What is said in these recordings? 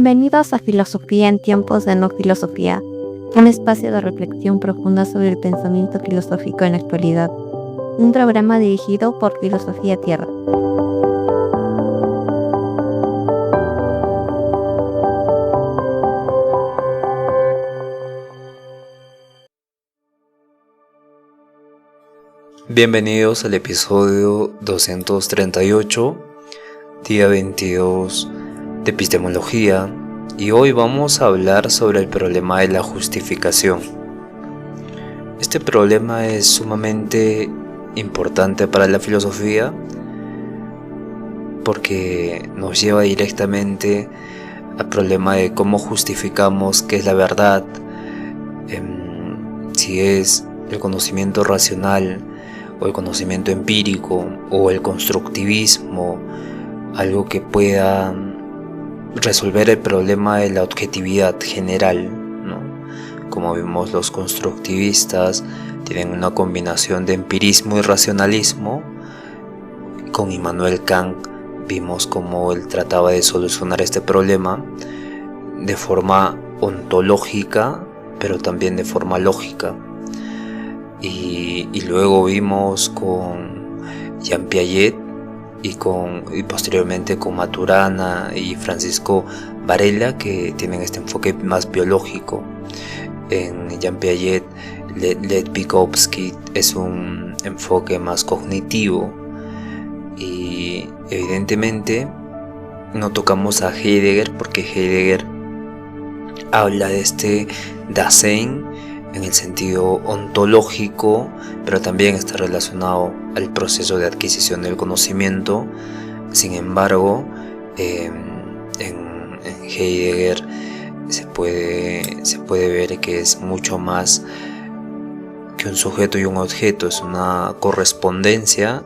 Bienvenidos a Filosofía en tiempos de no filosofía, un espacio de reflexión profunda sobre el pensamiento filosófico en la actualidad. Un programa dirigido por Filosofía Tierra. Bienvenidos al episodio 238, día 22 de epistemología, y hoy vamos a hablar sobre el problema de la justificación. Este problema es sumamente importante para la filosofía porque nos lleva directamente al problema de cómo justificamos qué es la verdad, si es el conocimiento racional o el conocimiento empírico o el constructivismo, algo que pueda resolver el problema de la objetividad general, ¿no? Como vimos, los constructivistas tienen una combinación de empirismo y racionalismo. Con Immanuel Kant vimos cómo él trataba de solucionar este problema de forma ontológica, pero también de forma lógica. Y luego vimos con Jean Piaget y posteriormente con Maturana y Francisco Varela, que tienen este enfoque más biológico. En Jean Piaget, Lev Vygotsky es un enfoque más cognitivo, y evidentemente no tocamos a Heidegger porque Heidegger habla de este Dasein en el sentido ontológico, pero también está relacionado al proceso de adquisición del conocimiento. Sin embargo, en Heidegger se puede ver que es mucho más que un sujeto y un objeto, es una correspondencia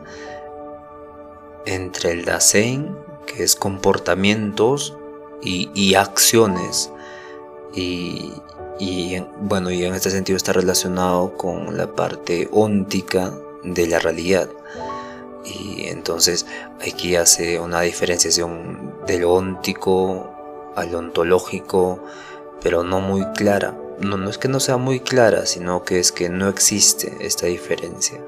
entre el Dasein, que es comportamientos y acciones, y en este sentido está relacionado con la parte óntica de la realidad. Y entonces aquí hace una diferenciación de lo óntico al ontológico, pero no muy clara. No es que no sea muy clara, sino que es que no existe esta diferencia.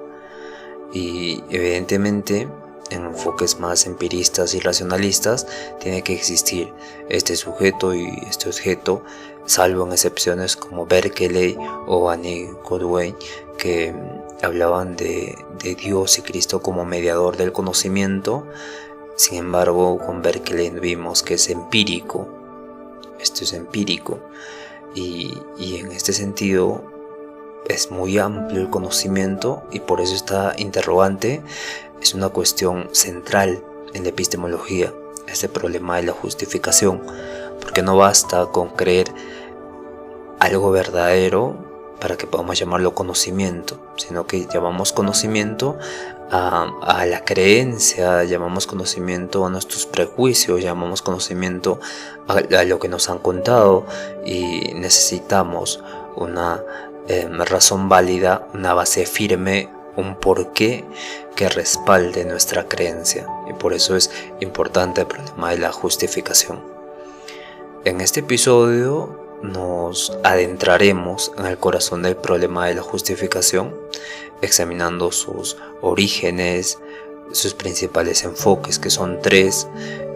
Y evidentemente en enfoques más empiristas y racionalistas tiene que existir este sujeto y este objeto, salvo en excepciones como Berkeley o Annie Godwin, que hablaban de Dios y Cristo como mediador del conocimiento. Sin embargo, con Berkeley vimos que es empírico. Esto es empírico, y en este sentido es muy amplio el conocimiento, y por eso esta interrogante es una cuestión central en la epistemología, este problema de la justificación, porque no basta con creer algo verdadero para que podamos llamarlo conocimiento, sino que llamamos conocimiento a la creencia, llamamos conocimiento a nuestros prejuicios, llamamos conocimiento a lo que nos han contado, y necesitamos una razón válida, una base firme, un porqué que respalde nuestra creencia, y por eso es importante el problema de la justificación. En este episodio nos adentraremos en el corazón del problema de la justificación, examinando sus orígenes, sus principales enfoques, que son tres,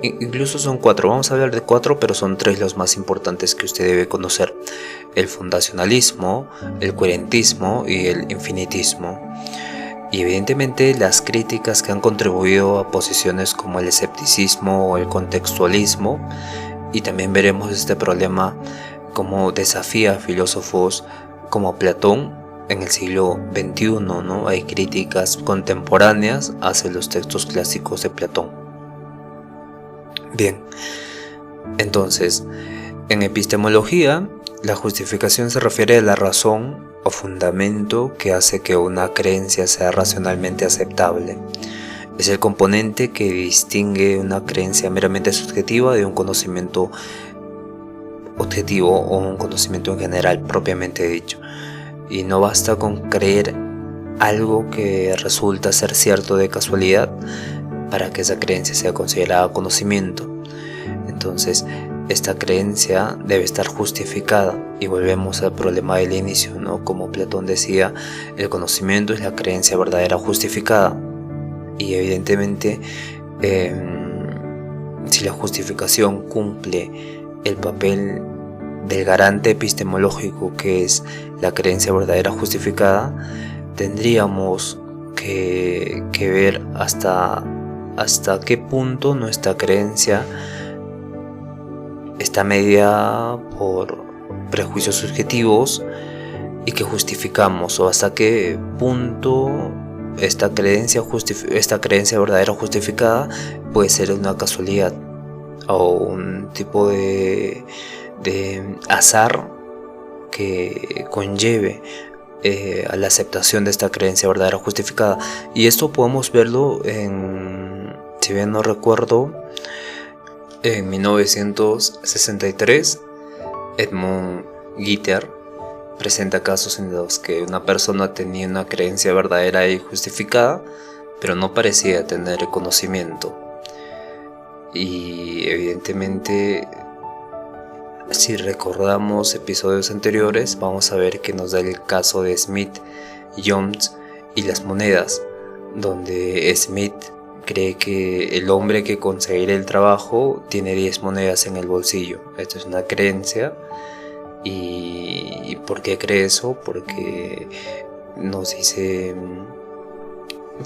incluso son cuatro. Vamos a hablar de cuatro, pero son tres los más importantes que usted debe conocer: el fundacionalismo, el coherentismo y el infinitismo. Y evidentemente las críticas que han contribuido a posiciones como el escepticismo o el contextualismo, y también veremos este problema como desafía a filósofos como Platón en el siglo XXI, ¿no? Hay críticas contemporáneas hacia los textos clásicos de Platón. Bien, entonces, en epistemología, la justificación se refiere a la razón o fundamento que hace que una creencia sea racionalmente aceptable. Es el componente que distingue una creencia meramente subjetiva de un conocimiento objetivo o un conocimiento en general propiamente dicho. Y no basta con creer algo que resulta ser cierto de casualidad para que esa creencia sea considerada conocimiento. Entonces, esta creencia debe estar justificada. Y volvemos al problema del inicio, ¿no? Como Platón decía, el conocimiento es la creencia verdadera justificada. Y evidentemente, si la justificación cumple el papel del garante epistemológico, que es la creencia verdadera justificada, tendríamos que ver hasta qué punto nuestra creencia está mediada por prejuicios subjetivos y que justificamos, o hasta qué punto esta creencia verdadera justificada puede ser una casualidad o un tipo de azar que conlleve a la aceptación de esta creencia verdadera justificada. Y esto podemos verlo si bien no recuerdo, en 1963 Edmund Gitter presenta casos en los que una persona tenía una creencia verdadera y justificada, pero no parecía tener conocimiento. Y evidentemente, si recordamos episodios anteriores, vamos a ver que nos da el caso de Smith, Jones y las monedas, donde Smith cree que el hombre que conseguirá el trabajo tiene 10 monedas en el bolsillo. Esto es una creencia. ¿Y por qué cree eso? Porque nos dice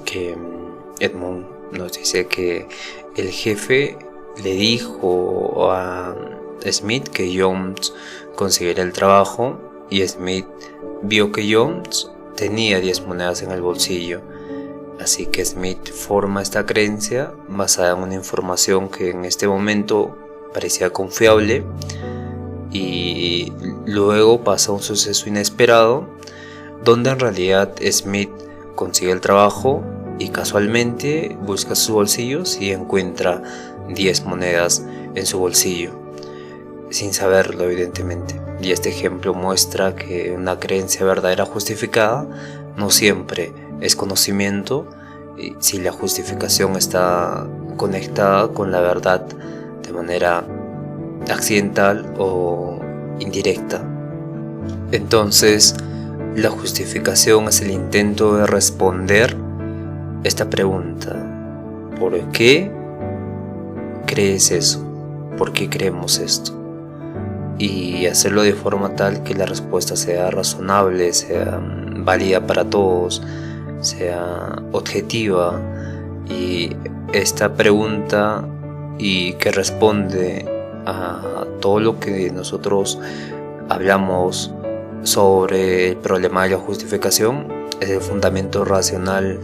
que Edmund nos dice que el jefe le dijo a Smith que Jones conseguiría el trabajo, y Smith vio que Jones tenía 10 monedas en el bolsillo. Así que Smith forma esta creencia basada en una información que en este momento parecía confiable, y luego pasa un suceso inesperado donde en realidad Smith consigue el trabajo y casualmente busca sus bolsillos y encuentra 10 monedas en su bolsillo, sin saberlo evidentemente. Y este ejemplo muestra que una creencia verdadera justificada no siempre es conocimiento, si la justificación está conectada con la verdad de manera accidental o indirecta. Entonces, la justificación es el intento de responder esta pregunta: ¿por qué crees eso? ¿Por qué creemos esto? Y hacerlo de forma tal que la respuesta sea razonable, sea válida para todos, sea objetiva, y esta pregunta y que responde a todo lo que nosotros hablamos sobre el problema de la justificación es el fundamento racional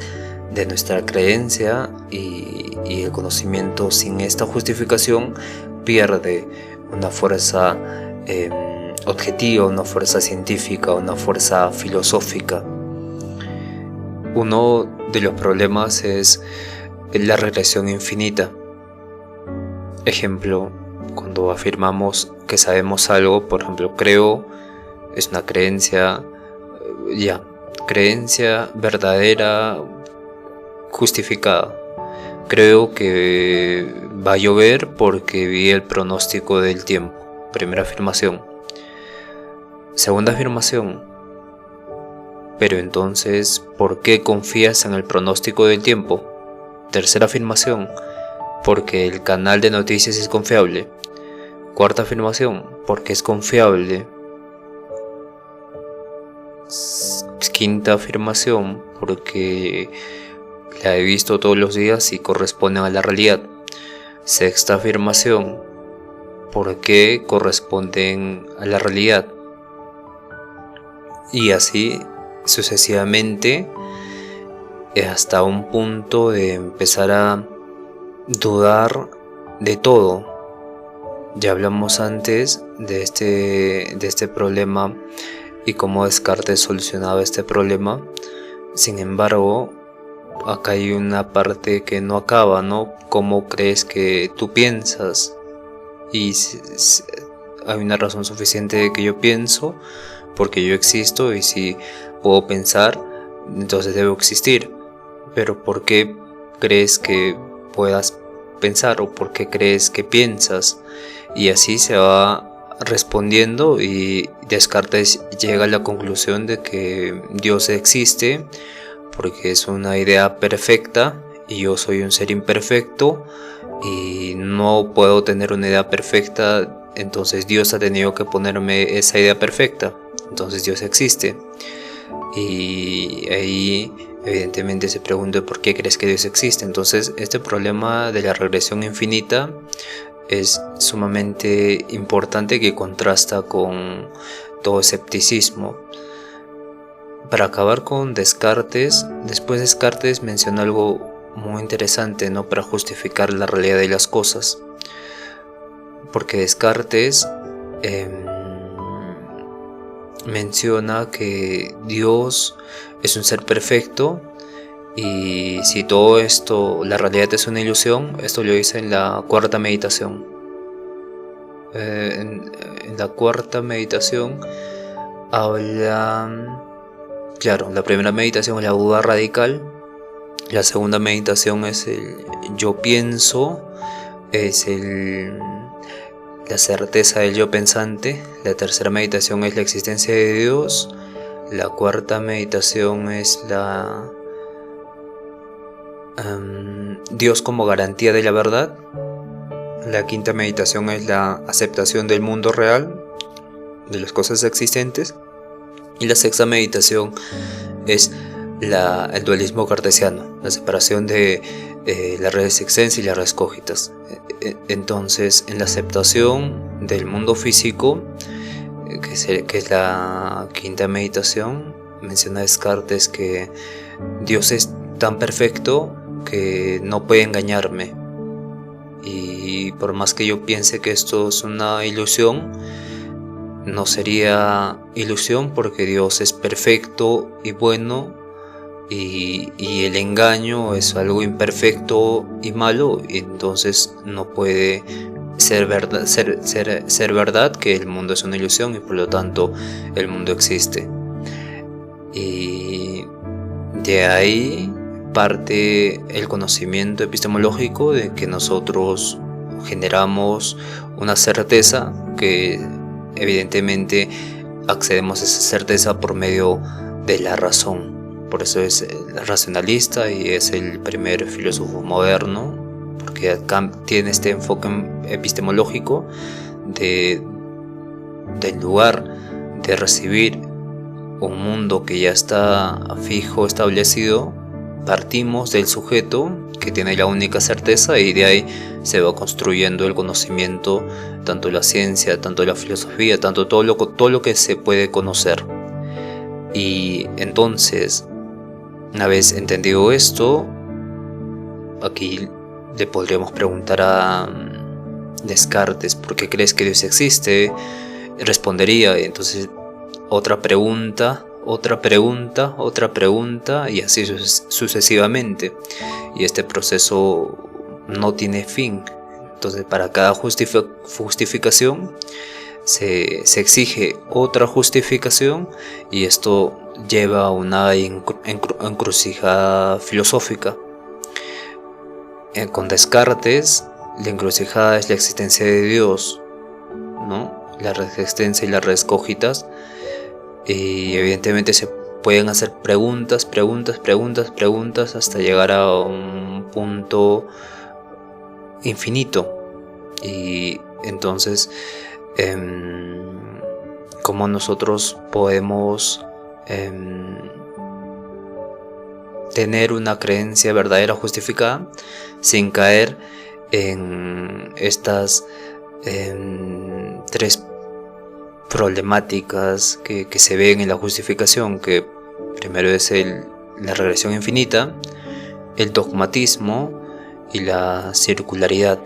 de nuestra creencia, y el conocimiento sin esta justificación pierde una fuerza objetiva, una fuerza científica, una fuerza filosófica. Uno de los problemas es la regresión infinita. Ejemplo, cuando afirmamos que sabemos algo, por ejemplo, creo, es una creencia, creencia verdadera justificada. Creo que va a llover porque vi el pronóstico del tiempo. Primera afirmación. Segunda afirmación: pero entonces, ¿por qué confías en el pronóstico del tiempo? Tercera afirmación: porque el canal de noticias es confiable. Cuarta afirmación: porque es confiable. Quinta afirmación: porque la he visto todos los días y corresponden a la realidad. Sexta afirmación: porque corresponden a la realidad. Y así sucesivamente, hasta un punto de empezar a dudar de todo. Ya hablamos antes de este problema y cómo Descartes solucionaba este problema. Sin embargo, acá hay una parte que no acaba, ¿no? ¿Cómo crees que tú piensas? Y hay una razón suficiente de que yo pienso, porque yo existo, y si puedo pensar, entonces debo existir. Pero ¿por qué crees que puedas pensar o por qué crees que piensas, y así se va respondiendo y Descartes llega a la conclusión de que Dios existe porque es una idea perfecta y yo soy un ser imperfecto y no puedo tener una idea perfecta, entonces Dios ha tenido que ponerme esa idea perfecta, entonces Dios existe. Y ahí evidentemente se pregunta por qué crees que Dios existe. Entonces este problema de la regresión infinita es sumamente importante, que contrasta con todo escepticismo. Para acabar con Descartes, después Descartes menciona algo muy interesante, ¿no? Para justificar la realidad de las cosas, porque Descartes menciona que Dios es un ser perfecto, y si todo esto, la realidad es una ilusión, esto lo dice en la cuarta meditación. En la cuarta meditación habla, claro, la primera meditación es la duda radical, la segunda meditación es el yo pienso, es la certeza del yo pensante, la tercera meditación es la existencia de Dios, la cuarta meditación es Dios como garantía de la verdad, la quinta meditación es la aceptación del mundo real, de las cosas existentes, y la sexta meditación es el dualismo cartesiano, la separación de la res extensa y la res cogitans. Entonces, en la aceptación del mundo físico, que es la quinta meditación, menciona Descartes que Dios es tan perfecto que no puede engañarme, y por más que yo piense que esto es una ilusión, no sería ilusión porque Dios es perfecto y bueno, y el engaño es algo imperfecto y malo, y entonces no puede ser verdad que el mundo es una ilusión y por lo tanto el mundo existe. Y de ahí parte el conocimiento epistemológico de que nosotros generamos una certeza, que evidentemente accedemos a esa certeza por medio de la razón. Por eso es racionalista y es el primer filósofo moderno, porque acá tiene este enfoque epistemológico del lugar de recibir un mundo que ya está fijo, establecido. Partimos del sujeto que tiene la única certeza y de ahí se va construyendo el conocimiento, tanto la ciencia, tanto la filosofía, tanto todo lo que se puede conocer. Y entonces, una vez entendido esto, aquí le podríamos preguntar a Descartes ¿por qué crees que Dios existe? Respondería entonces otra pregunta, y así sucesivamente, y este proceso no tiene fin. Entonces para cada justificación se exige otra justificación, y esto lleva a una encrucijada filosófica. Con Descartes, la encrucijada es la existencia de Dios, ¿no? La res extensa y la res cogitans, y evidentemente se pueden hacer preguntas hasta llegar a un punto infinito. Y entonces, ¿cómo nosotros podemos tener una creencia verdadera justificada sin caer en estas tres problemáticas que se ven en la justificación? Que primero es la regresión infinita, el dogmatismo y la circularidad,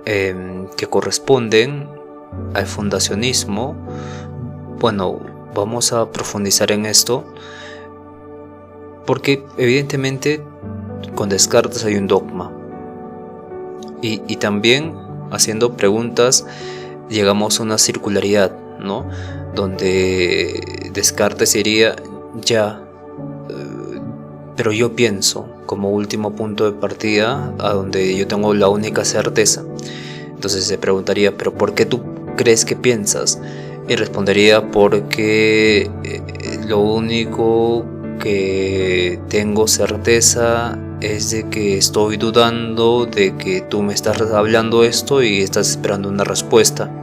que corresponden al fundacionismo. Bueno, vamos a profundizar en esto porque evidentemente con Descartes hay un dogma, y también haciendo preguntas llegamos a una circularidad, ¿no? Donde Descartes diría, ya, pero yo pienso, como último punto de partida, a donde yo tengo la única certeza. Entonces se preguntaría, ¿pero por qué tú crees que piensas? Y respondería, porque lo único que tengo certeza es de que estoy dudando de que tú me estás hablando esto y estás esperando una respuesta.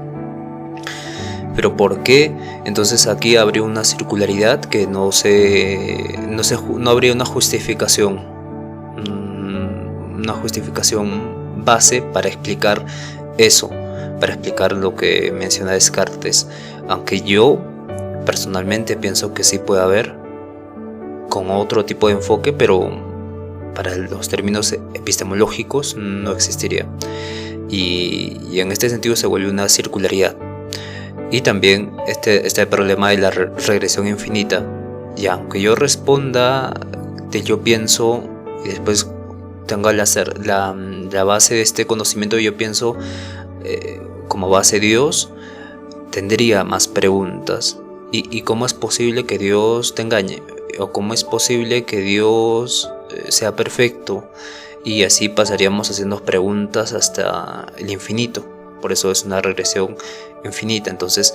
¿Pero por qué? Entonces aquí habría una circularidad que no habría una justificación base para explicar eso, para explicar lo que menciona Descartes, aunque yo personalmente pienso que sí puede haber con otro tipo de enfoque, pero para los términos epistemológicos no existiría, y en este sentido se vuelve una circularidad. Y también este problema de la regresión infinita. Y aunque yo responda de yo pienso y después tenga la base de este conocimiento, yo pienso como base Dios, tendría más preguntas. ¿Y cómo es posible que Dios te engañe? ¿O cómo es posible que Dios sea perfecto? Y así pasaríamos haciendo preguntas hasta el infinito. Por eso es una regresión infinita. Entonces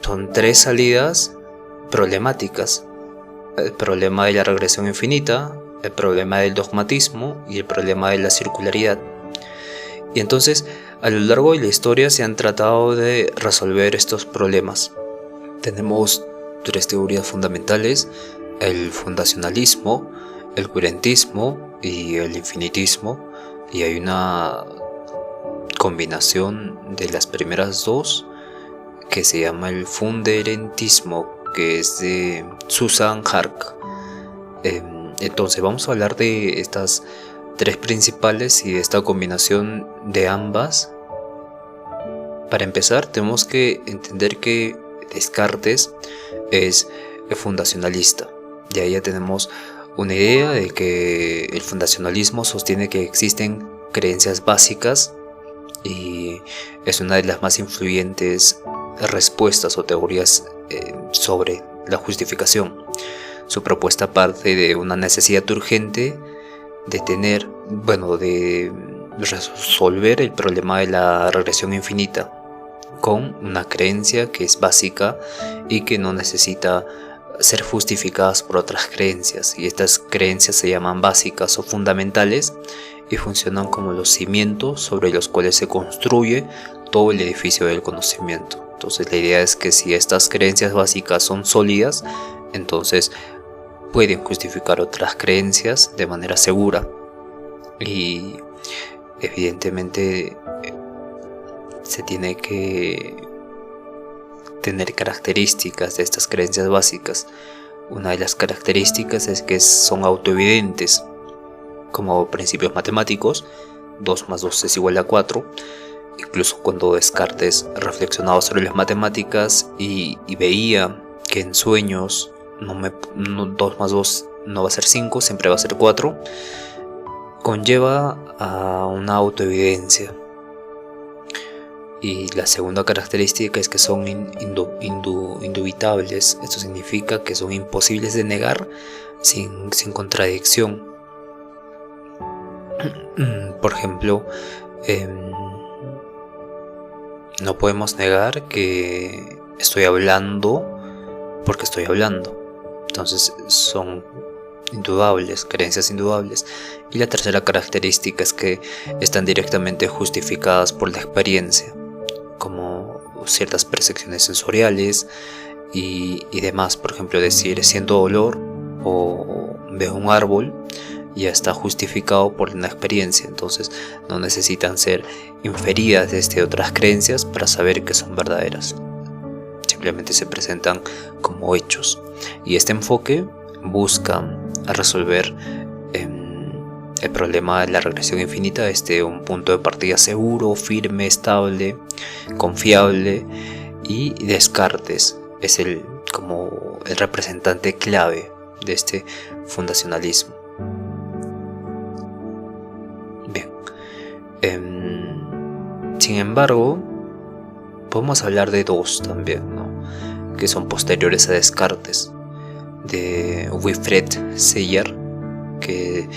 son tres salidas problemáticas: el problema de la regresión infinita, el problema del dogmatismo y el problema de la circularidad. Y entonces a lo largo de la historia se han tratado de resolver estos problemas. Tenemos tres teorías fundamentales: el fundacionalismo, el coherentismo y el infinitismo, y hay una combinación de las primeras dos que se llama el funderentismo, que es de Susan Hark. Entonces vamos a hablar de estas tres principales y de esta combinación de ambas. Para empezar, tenemos que entender que Descartes es fundacionalista. De ahí ya tenemos una idea de que el fundacionalismo sostiene que existen creencias básicas y es una de las más influyentes respuestas o teorías sobre la justificación. Su propuesta parte de una necesidad urgente de resolver el problema de la regresión infinita con una creencia que es básica y que no necesita ser justificadas por otras creencias, y estas creencias se llaman básicas o fundamentales y funcionan como los cimientos sobre los cuales se construye todo el edificio del conocimiento. Entonces la idea es que si estas creencias básicas son sólidas, entonces pueden justificar otras creencias de manera segura, y evidentemente se tiene que tener características de estas creencias básicas. Una de las características es que son autoevidentes, como principios matemáticos: 2 más 2 es igual a 4. Incluso cuando Descartes reflexionaba sobre las matemáticas y veía que en sueños 2 más 2 no va a ser 5, siempre va a ser 4, conlleva a una autoevidencia. Y la segunda característica es que son indubitables. Esto significa que son imposibles de negar sin contradicción. Por ejemplo, no podemos negar que estoy hablando porque estoy hablando. Entonces son indudables, creencias indudables. Y la tercera característica es que están directamente justificadas por la experiencia, como ciertas percepciones sensoriales y demás. Por ejemplo, decir siento dolor o veo un árbol ya está justificado por una experiencia, entonces no necesitan ser inferidas desde otras creencias para saber que son verdaderas, simplemente se presentan como hechos. Y este enfoque busca resolver el problema de la regresión infinita desde un punto de partida seguro, firme, estable, confiable, y Descartes es como el representante clave de este fundacionalismo. Bien, sin embargo, podemos hablar de dos también, ¿no?, que son posteriores a Descartes. de Wilfred Seyer, que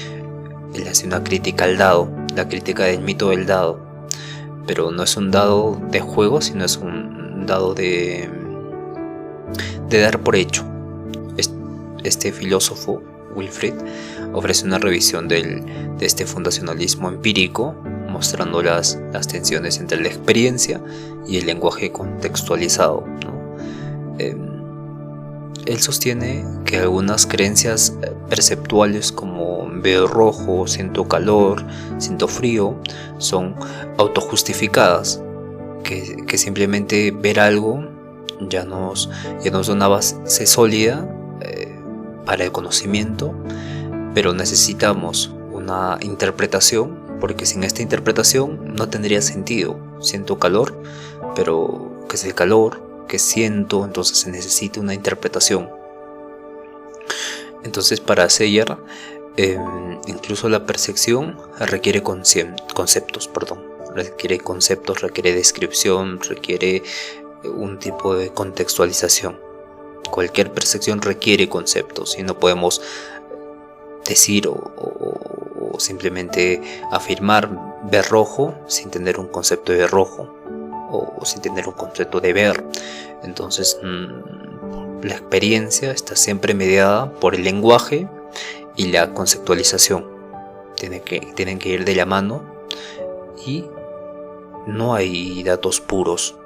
él hace una crítica al dado, la crítica del mito del dado, pero no es un dado de juego, sino es un dado de dar por hecho. Este filósofo Wilfred ofrece una revisión de este fundacionalismo empírico, mostrando las tensiones entre la experiencia y el lenguaje contextualizado, ¿no? Él sostiene que algunas creencias perceptuales como veo rojo, siento calor, siento frío, son autojustificadas, que simplemente ver algo ya nos da una base sólida para el conocimiento, pero necesitamos una interpretación, porque sin esta interpretación no tendría sentido. Siento calor, pero ¿qué es el calor? ¿Qué siento? Entonces se necesita una interpretación. Entonces para Seyer, incluso la percepción requiere conceptos, requiere descripción, requiere un tipo de contextualización. Cualquier percepción requiere conceptos y no podemos decir o simplemente afirmar ver rojo sin tener un concepto de rojo o sin tener un concepto de ver. Entonces la experiencia está siempre mediada por el lenguaje y la conceptualización. Tienen que ir de la mano y no hay datos puros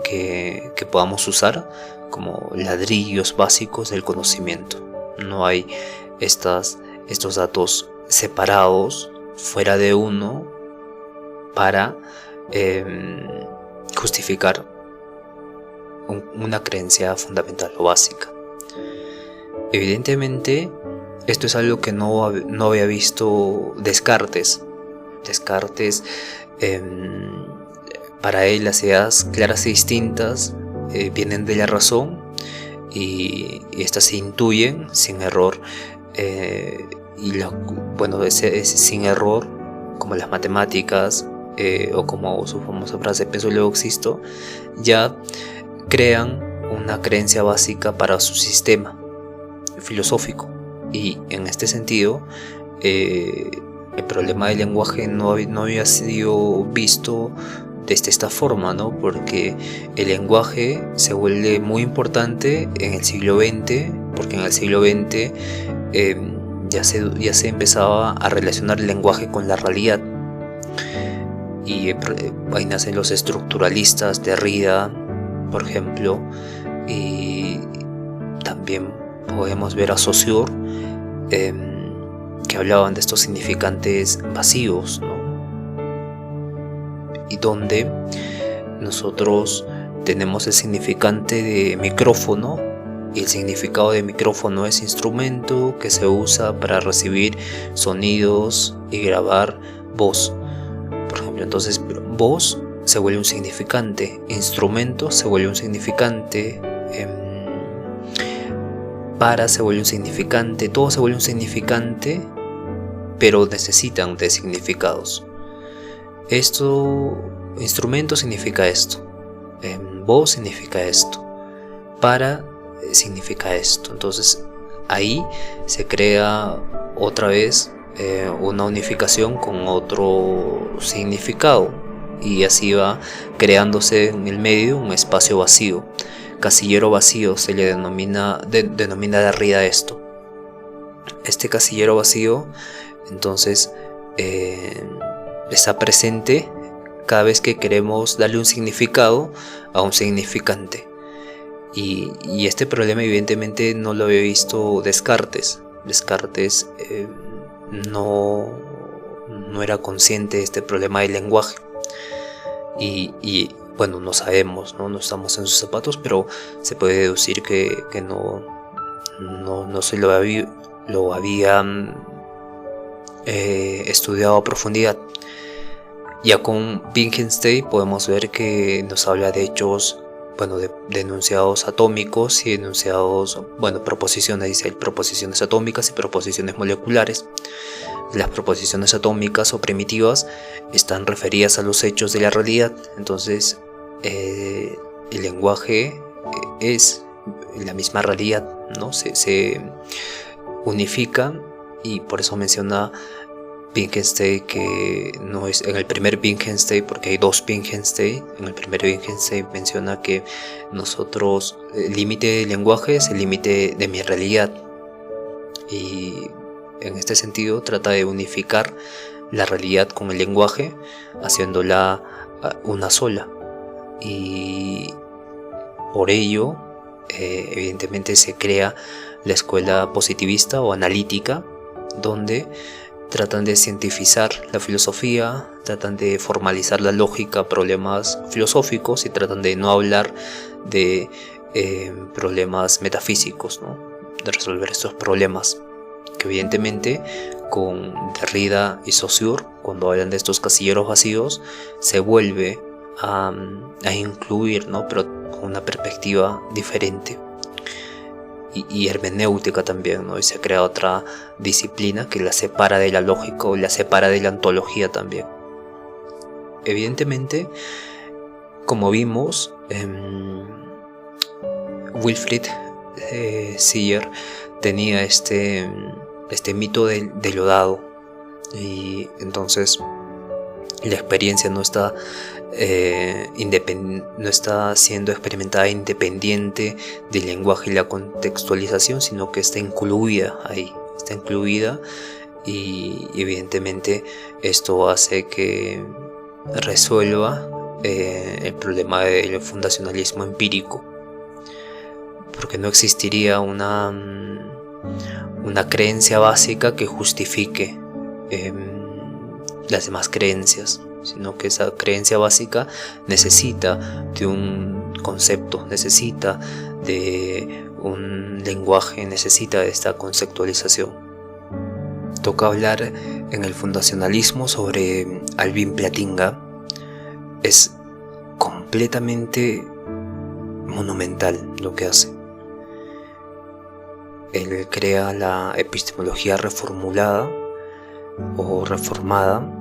que podamos usar como ladrillos básicos del conocimiento. No hay estos datos separados fuera de uno para justificar una creencia fundamental o básica. Evidentemente esto es algo que no había visto Descartes. Para él las ideas claras y distintas vienen de la razón y estas se intuyen sin error, sin error, como las matemáticas o como su famosa frase pienso luego existo, ya crean una creencia básica para su sistema filosófico. Y en este sentido el problema del lenguaje no había sido visto desde esta forma, ¿no? Porque el lenguaje se vuelve muy importante en el siglo XX, porque en el siglo XX ya se empezaba a relacionar el lenguaje con la realidad. Y ahí nacen los estructuralistas, Derrida, por ejemplo, y también podemos ver a Saussure, que hablaban de estos significantes vacíos, ¿no? Y donde nosotros tenemos el significante de micrófono, y el significado de micrófono es instrumento que se usa para recibir sonidos y grabar voz, por ejemplo. Entonces voz se vuelve un significante, instrumento se vuelve un significante, se vuelve un significante, todo se vuelve un significante, pero necesitan de significados. Instrumento significa esto, voz significa esto, significa esto. Entonces ahí se crea otra vez una unificación con otro significado, y así va creándose en el medio un espacio vacío. Casillero vacío se le denomina Derrida esto. Este casillero vacío entonces está presente cada vez que queremos darle un significado a un significante. Y este problema evidentemente no lo había visto Descartes. Descartes no era consciente de este problema del lenguaje. Y bueno, no sabemos, no estamos en sus zapatos, pero se puede deducir que no se lo había estudiado a profundidad. Ya con Wittgenstein podemos ver que nos habla de hechos, de enunciados atómicos y enunciados, proposiciones, dice él, proposiciones atómicas y proposiciones moleculares. Las proposiciones atómicas o primitivas están referidas a los hechos de la realidad. Entonces el lenguaje es la misma realidad, ¿no? Se unifica, y por eso menciona Wittgenstein que no es en el primer Wittgenstein, porque hay dos Wittgenstein. En el primer Wittgenstein menciona que nosotros, el límite del lenguaje es el límite de mi realidad, y en este sentido trata de unificar la realidad con el lenguaje, haciéndola una sola, y por ello evidentemente se crea la escuela positivista o analítica, donde tratan de cientificar la filosofía, tratan de formalizar la lógica a problemas filosóficos, y tratan de no hablar de problemas metafísicos, ¿no? De resolver estos problemas, que evidentemente con Derrida y Saussure, cuando hablan de estos casilleros vacíos, se vuelve a incluir, ¿no? Pero con una perspectiva diferente. Y hermenéutica también, ¿no? Y se crea otra disciplina que la separa de la lógica o la separa de la ontología también. Evidentemente, como vimos, Wilfried Schiller tenía este mito del delodado, y entonces la experiencia no está siendo experimentada independiente del lenguaje y la contextualización, sino que está incluida ahí, y evidentemente esto hace que resuelva el problema del fundacionalismo empírico, porque no existiría una creencia básica que justifique las demás creencias, sino que esa creencia básica necesita de un concepto, necesita de un lenguaje, necesita de esta conceptualización. Toca hablar en el fundacionalismo sobre Alvin Plantinga. Es completamente monumental lo que hace. Él crea la epistemología reformulada o reformada,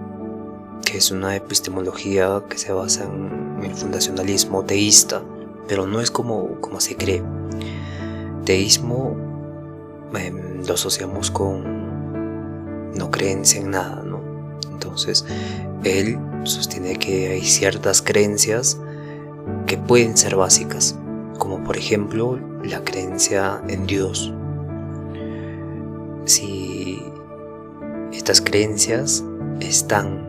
que es una epistemología que se basa en el fundacionalismo teísta, pero no es como se cree. Teísmo lo asociamos con no creencia en nada, ¿no? Entonces él sostiene que hay ciertas creencias que pueden ser básicas, como por ejemplo la creencia en Dios. Si estas creencias están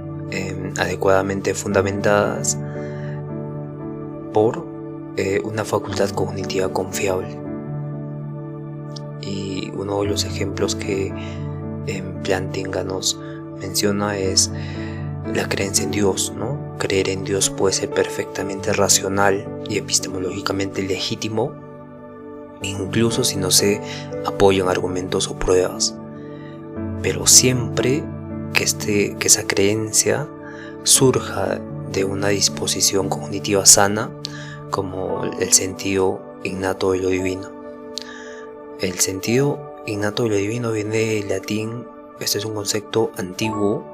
adecuadamente fundamentadas por una facultad cognitiva confiable. Y uno de los ejemplos que Plantinga nos menciona es la creencia en Dios, ¿no? Creer en Dios puede ser perfectamente racional y epistemológicamente legítimo, incluso si no se apoyan argumentos o pruebas, pero siempre que esa creencia surja de una disposición cognitiva sana, como el sentido innato de lo divino. El sentido innato de lo divino viene del latín. Este es un concepto antiguo,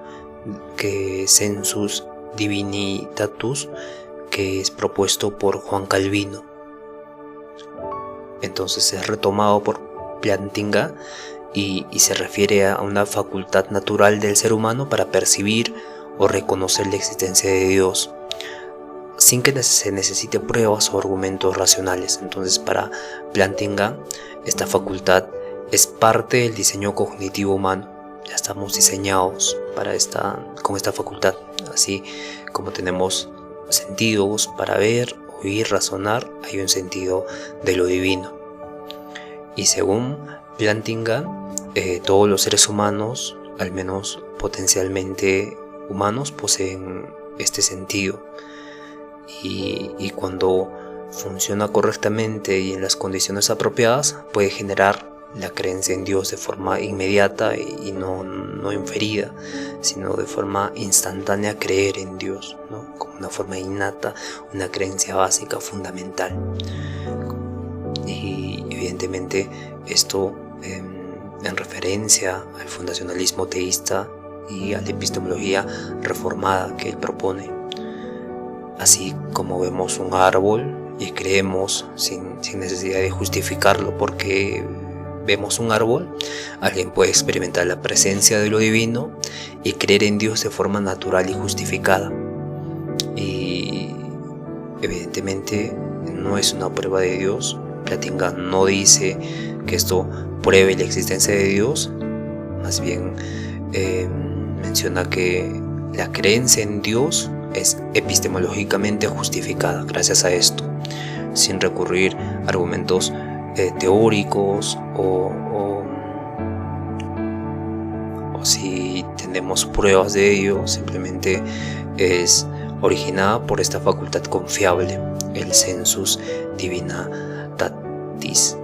que es sensus divinitatus, que es propuesto por Juan Calvino. Entonces es retomado por Plantinga y se refiere a una facultad natural del ser humano para percibir o reconocer la existencia de Dios, sin que se necesite pruebas o argumentos racionales. Entonces, para Plantinga, esta facultad es parte del diseño cognitivo humano. Ya estamos diseñados con esta facultad, así como tenemos sentidos para ver, oír, razonar, hay un sentido de lo divino. Y según Plantinga, todos los seres humanos, al menos potencialmente humanos, poseen este sentido, y cuando funciona correctamente y en las condiciones apropiadas, puede generar la creencia en Dios de forma inmediata y no inferida, sino de forma instantánea, creer en Dios, ¿no? Como una forma innata, una creencia básica, fundamental. Y evidentemente esto en referencia al fundacionalismo teísta y a la epistemología reformada que él propone. Así como vemos un árbol y creemos sin necesidad de justificarlo. Porque vemos un árbol, alguien puede experimentar la presencia de lo divino y creer en Dios de forma natural y justificada. Y evidentemente no es una prueba de Dios. Plantinga no dice que esto pruebe la existencia de Dios, más bien menciona que la creencia en Dios es epistemológicamente justificada gracias a esto, sin recurrir a argumentos teóricos o si tenemos pruebas de ello. Simplemente es originada por esta facultad confiable, el sensus divinitatis,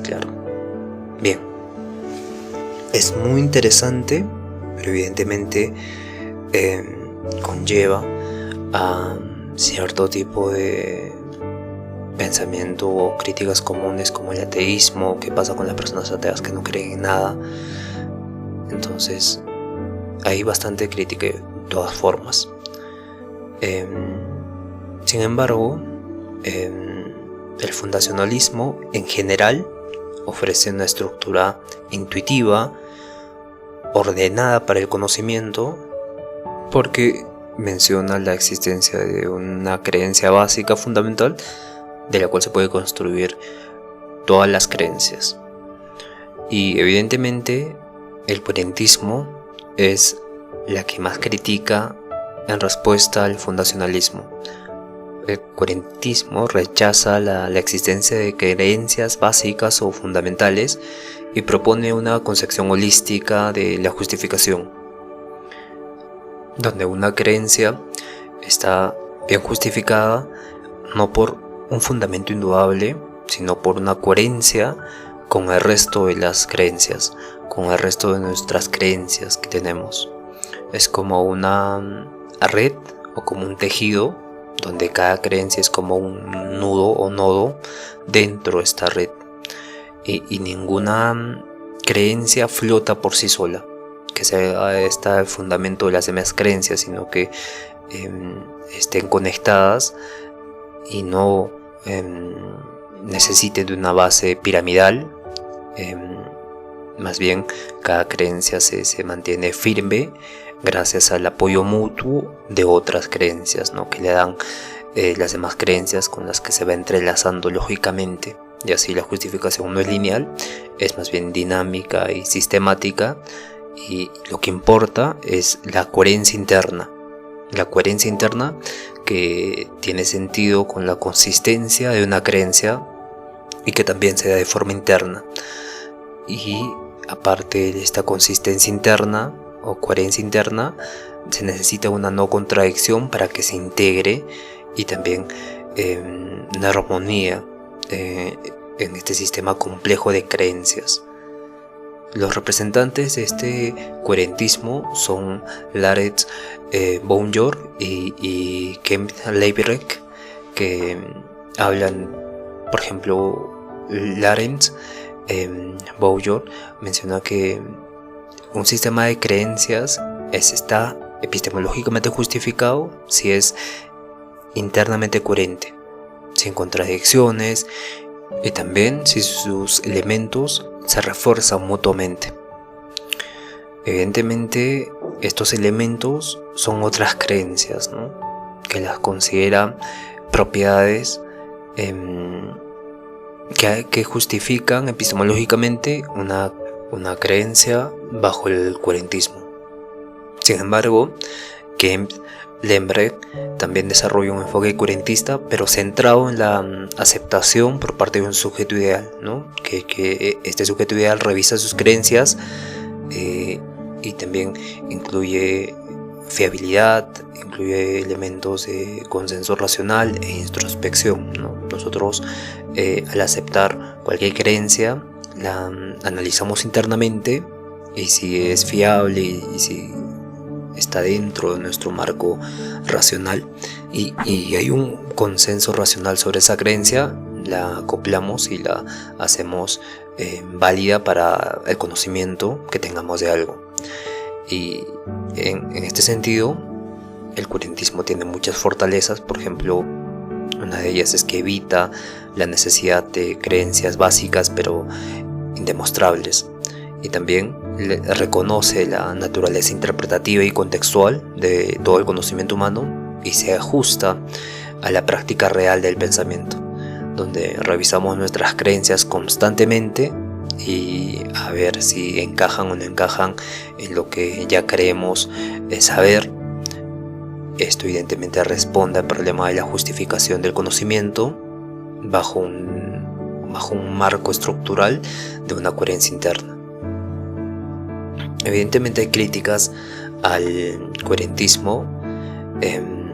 claro. Bien, es muy interesante, pero evidentemente conlleva a cierto tipo de pensamiento o críticas comunes, como el ateísmo. ¿Qué pasa con las personas ateas que no creen en nada? Entonces hay bastante crítica de todas formas. Sin embargo, el fundacionalismo en general ofrece una estructura intuitiva, ordenada para el conocimiento, porque menciona la existencia de una creencia básica fundamental de la cual se puede construir todas las creencias. Y evidentemente el cuarentismo es la que más critica en respuesta al fundacionalismo. El cuarentismo rechaza la existencia de creencias básicas o fundamentales y propone una concepción holística de la justificación, donde una creencia está bien justificada no por un fundamento indudable, sino por una coherencia con el resto de las creencias, con el resto de nuestras creencias que tenemos. Es como una red o como un tejido, donde cada creencia es como un nudo o nodo dentro de esta red, y ninguna creencia flota por sí sola, que sea el fundamento de las demás creencias, sino que estén conectadas y no necesite de una base piramidal. Más bien cada creencia se mantiene firme gracias al apoyo mutuo de otras creencias, ¿no?, que le dan las demás creencias, con las que se va entrelazando lógicamente. Y así la justificación no es lineal, es más bien dinámica y sistemática, y lo que importa es la coherencia interna. La coherencia interna que tiene sentido con la consistencia de una creencia y que también se da de forma interna. Y aparte de esta consistencia interna o coherencia interna, se necesita una no contradicción para que se integre, y también una armonía en este sistema complejo de creencias. Los representantes de este coherentismo son Laurens Bourgeois y Kemp Leibrecht, que hablan, por ejemplo, Laurens Bourgeois menciona que un sistema de creencias está epistemológicamente justificado si es internamente coherente, sin contradicciones, y también si sus elementos se refuerzan mutuamente. Evidentemente estos elementos son otras creencias, ¿no?, que las considera propiedades que justifican epistemológicamente una creencia bajo el coherentismo. Sin embargo, Kemp Leibrecht también desarrolla un enfoque coherentista, pero centrado en la aceptación por parte de un sujeto ideal, ¿no?, que este sujeto ideal revisa sus creencias y también incluye fiabilidad, incluye elementos de consenso racional e introspección, ¿no? Nosotros al aceptar cualquier creencia la analizamos internamente, y si es fiable y si está dentro de nuestro marco racional y hay un consenso racional sobre esa creencia, la acoplamos y la hacemos válida para el conocimiento que tengamos de algo. Y en este sentido el coherentismo tiene muchas fortalezas. Por ejemplo, Una de ellas es que evita la necesidad de creencias básicas pero indemostrables, y también reconoce la naturaleza interpretativa y contextual de todo el conocimiento humano y se ajusta a la práctica real del pensamiento, donde revisamos nuestras creencias constantemente y a ver si encajan o no encajan en lo que ya creemos saber. Esto evidentemente responde al problema de la justificación del conocimiento bajo un marco estructural de una coherencia interna. Evidentemente hay críticas al coherentismo. En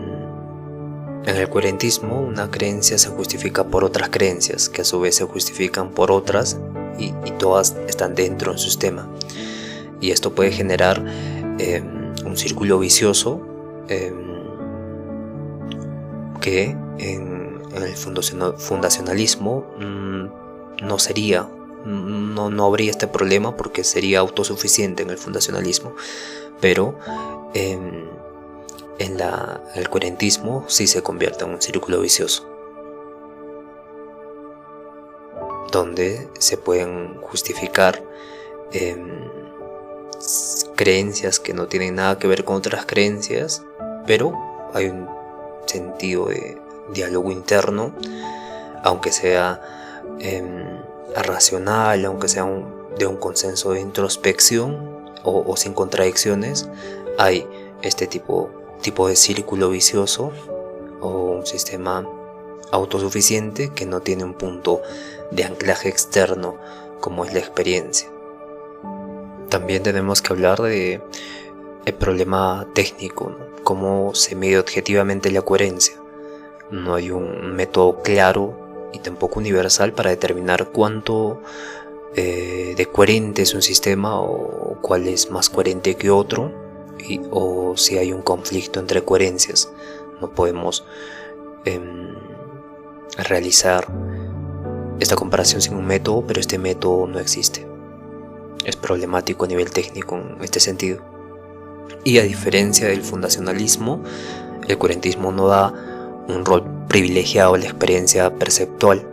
el coherentismo, una creencia se justifica por otras creencias, que a su vez se justifican por otras, y todas están dentro de un sistema. Y esto puede generar un círculo vicioso que en el fundacionalismo no habría este problema, porque sería autosuficiente en el fundacionalismo, pero el coherentismo sí se convierte en un círculo vicioso, donde se pueden justificar creencias que no tienen nada que ver con otras creencias, pero hay un sentido de diálogo interno, aunque sea racional, aunque sea de un consenso de introspección o sin contradicciones. Hay este tipo de círculo vicioso o un sistema autosuficiente que no tiene un punto de anclaje externo como es la experiencia. También tenemos que hablar de el problema técnico, ¿no? Cómo se mide objetivamente la coherencia. No hay un método claro y tampoco universal para determinar cuánto de coherente es un sistema o cuál es más coherente que otro, o si hay un conflicto entre coherencias. No podemos realizar esta comparación sin un método, pero este método no existe. Es problemático a nivel técnico en este sentido. Y a diferencia del fundacionalismo, el coherentismo no da un rol privilegiado a la experiencia perceptual.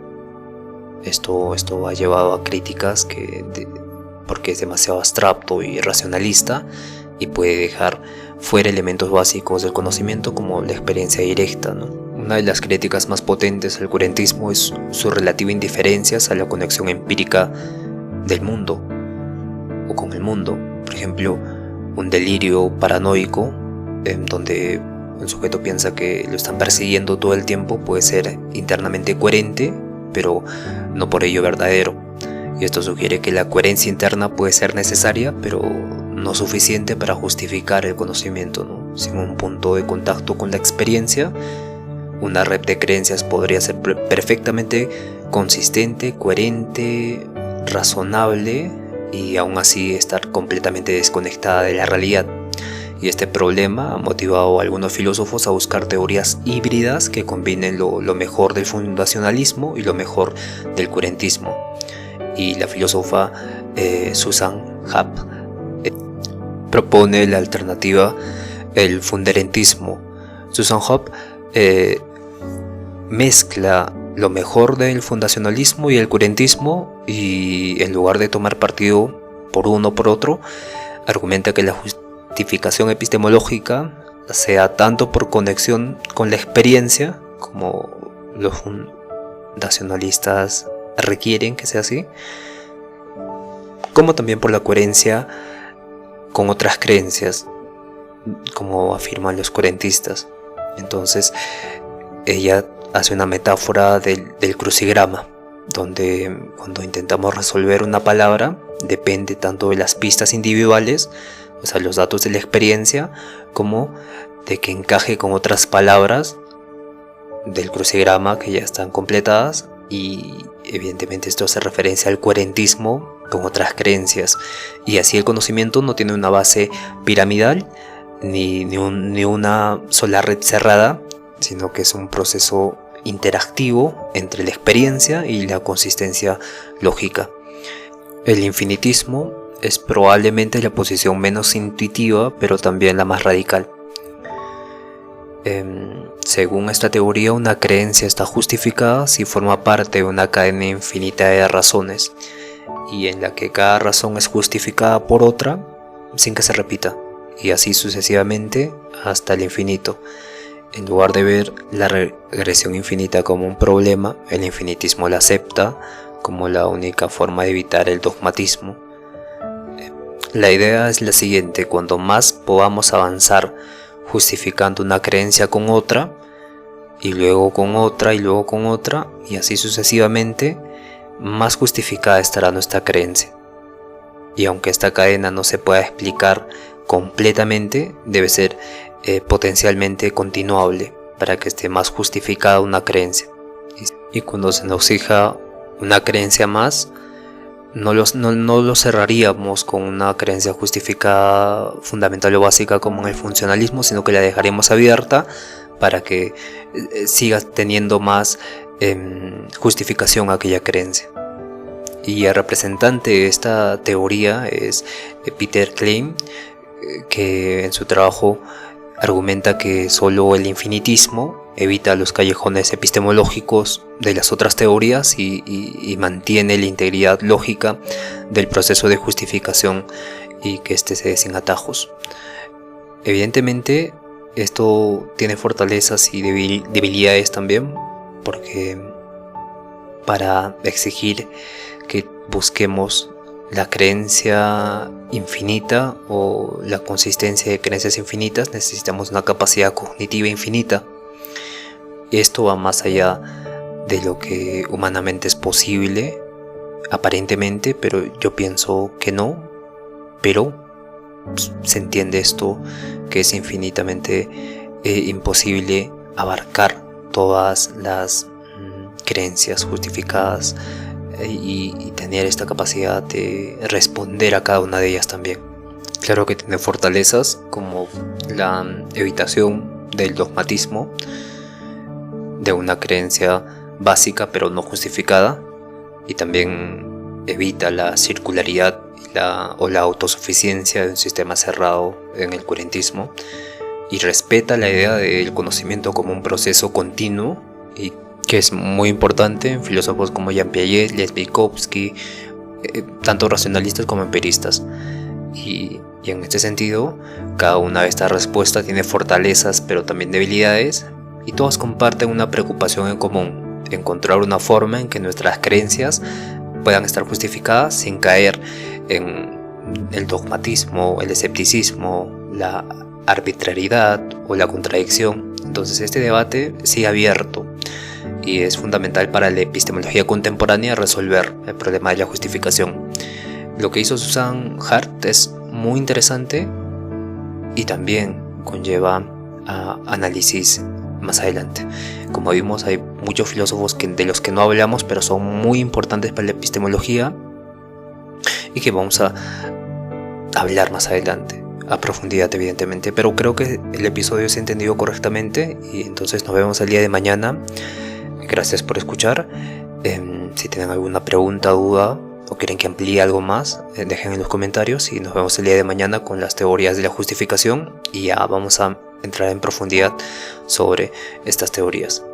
Esto ha llevado a críticas porque es demasiado abstracto y racionalista y puede dejar fuera elementos básicos del conocimiento como la experiencia directa, ¿no? Una de las críticas más potentes al coherentismo es su relativa indiferencia a la conexión empírica del mundo o con el mundo. Por ejemplo, un delirio paranoico en donde el sujeto piensa que lo están persiguiendo todo el tiempo puede ser internamente coherente, pero no por ello verdadero. Y esto sugiere que la coherencia interna puede ser necesaria, pero no suficiente para justificar el conocimiento, ¿no? Sin un punto de contacto con la experiencia, una red de creencias podría ser perfectamente consistente, coherente, razonable y aún así estar completamente desconectada de la realidad. Y este problema ha motivado a algunos filósofos a buscar teorías híbridas que combinen lo mejor del fundacionalismo y lo mejor del coherentismo. Y la filósofa Susan Happ propone la alternativa, el funderentismo. Susan Happ mezcla lo mejor del fundacionalismo y el coherentismo, y en lugar de tomar partido por uno o por otro, argumenta que la justificación epistemológica sea tanto por conexión con la experiencia, como los fundacionalistas requieren que sea así, como también por la coherencia con otras creencias, como afirman los coherentistas. Entonces ella hace una metáfora del crucigrama, donde cuando intentamos resolver una palabra depende tanto de las pistas individuales, o sea, los datos de la experiencia, como de que encaje con otras palabras del crucigrama que ya están completadas. Y evidentemente esto hace referencia al coherentismo con otras creencias, y así el conocimiento no tiene una base piramidal ni una sola red cerrada, sino que es un proceso interactivo entre la experiencia y la consistencia lógica. El infinitismo es probablemente la posición menos intuitiva, pero también la más radical. Según esta teoría, una creencia está justificada si forma parte de una cadena infinita de razones, y en la que cada razón es justificada por otra sin que se repita, y así sucesivamente hasta el infinito. En lugar de ver la regresión infinita como un problema, el infinitismo la acepta como la única forma de evitar el dogmatismo. La idea es la siguiente: cuanto más podamos avanzar justificando una creencia con otra, y luego con otra, y luego con otra, y así sucesivamente, más justificada estará nuestra creencia. Y aunque esta cadena no se pueda explicar completamente, debe ser potencialmente continuable para que esté más justificada una creencia. Y cuando se nos exija una creencia más, no lo cerraríamos con una creencia justificada, fundamental o básica como en el funcionalismo, sino que la dejaremos abierta para que siga teniendo más justificación aquella creencia. Y el representante de esta teoría es Peter Klein, que en su trabajo argumenta que solo el infinitismo evita los callejones epistemológicos de las otras teorías y mantiene la integridad lógica del proceso de justificación, y que éste se dé sin atajos. Evidentemente esto tiene fortalezas y debilidades también, porque para exigir que busquemos la creencia infinita o la consistencia de creencias infinitas, necesitamos una capacidad cognitiva infinita. Esto va más allá de lo que humanamente es posible, aparentemente, pero yo pienso que no. Pero se entiende esto, que es infinitamente imposible abarcar todas las creencias justificadas y tener esta capacidad de responder a cada una de ellas también. Claro que tiene fortalezas como la evitación del dogmatismo, de una creencia básica pero no justificada, y también evita la circularidad o la autosuficiencia de un sistema cerrado en el coherentismo, y respeta la idea del conocimiento como un proceso continuo, y que es muy importante en filósofos como Jean Piaget, Lev Vygotsky, tanto racionalistas como empiristas. Y en este sentido, cada una de estas respuestas tiene fortalezas pero también debilidades, y todas comparten una preocupación en común: encontrar una forma en que nuestras creencias puedan estar justificadas sin caer en el dogmatismo, el escepticismo, la arbitrariedad o la contradicción. Entonces este debate sigue abierto, y es fundamental para la epistemología contemporánea resolver el problema de la justificación. Lo que hizo Susan Hart es muy interesante y también conlleva análisis más adelante. Como vimos, hay muchos filósofos de los que no hablamos, pero son muy importantes para la epistemología y que vamos a hablar más adelante, a profundidad evidentemente. Pero creo que el episodio se ha entendido correctamente, y entonces nos vemos el día de mañana. Gracias por escuchar. Si tienen alguna pregunta, duda o quieren que amplíe algo más, dejen en los comentarios, y nos vemos el día de mañana con las teorías de la justificación, y ya vamos a entrar en profundidad sobre estas teorías.